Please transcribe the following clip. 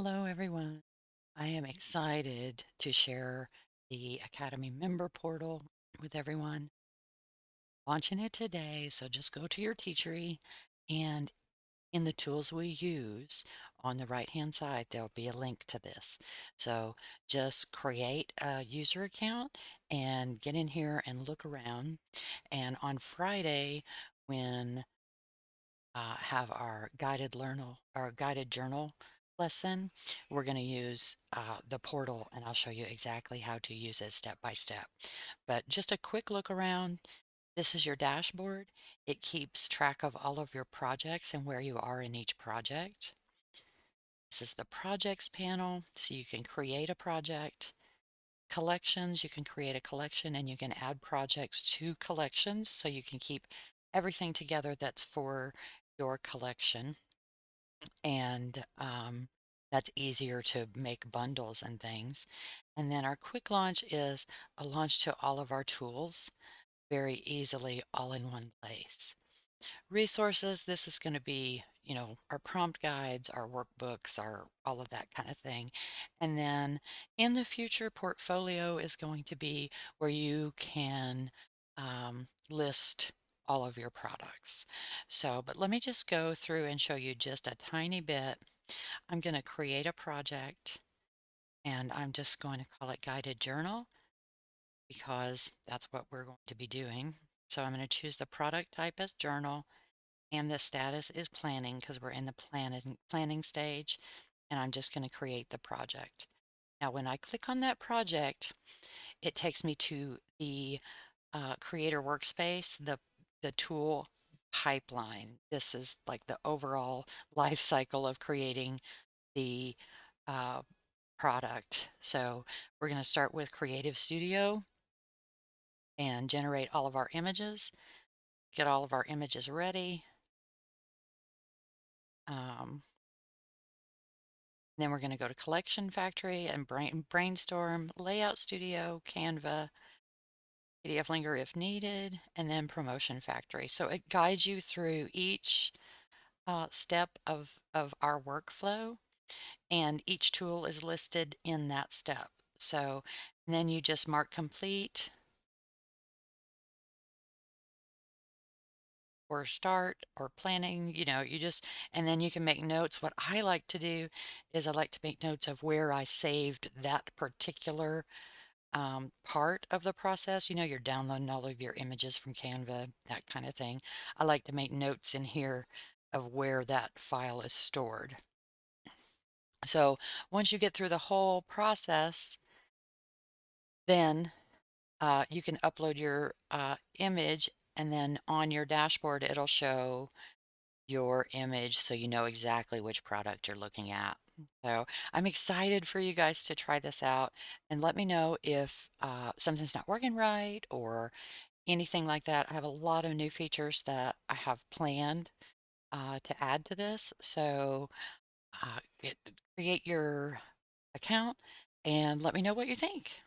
Hello, everyone. I am excited to share the Academy member portal with everyone. Launching it today, so just go to your Teachery and in the tools we use on the right-hand side, there'll be a link to this. So just create a user account and get in here and look around. And on Friday, when have our guided journal lesson. We're going to use the portal, and I'll show you exactly how to use it step by step. But just a quick look around. This is your dashboard. It keeps track of all of your projects and where you are in each project. This is the projects panel, so you can create a project. Collections, you can create a collection and you can add projects to collections, so you can keep everything together that's for your collection. And that's easier to make bundles and things. And then our quick launch is a launch to all of our tools very easily all in one place. Resources, this is going to be, our prompt guides, our workbooks, our all of that kind of thing. And then in the future, portfolio is going to be where you can list all of your products. So, but let me just go through and show you just a tiny bit. I'm going to create a project and I'm just going to call it Guided Journal because that's what we're going to be doing. So I'm going to choose the product type as journal and the status is planning because we're in the planning stage, and I'm just going to create the project. Now, when I click on that project, it takes me to the creator workspace, the tool pipeline. This is like the overall life cycle of creating the uh, product. So we're going to start with Creative Studio and generate all of our images, get all of our images ready. Um, Then we're going to go to Collection Factory and brainstorm, Layout Studio, Canva, PDF-Linkr if needed, and then Promotion Factory. So it guides you through each step of our workflow, and each tool is listed in that step. So then you just mark complete or start or planning, you just, and then you can make notes. What I like to do is I like to make notes of where I saved that particular part of the process. You're downloading all of your images from Canva, that kind of thing. I like to make notes in here of where that file is stored. So once you get through the whole process, then you can upload your image, and then on your dashboard, it'll show your image so you know exactly which product you're looking at. So I'm excited for you guys to try this out and let me know if something's not working right or anything like that. I have a lot of new features that I have planned to add to this. So create your account and let me know what you think.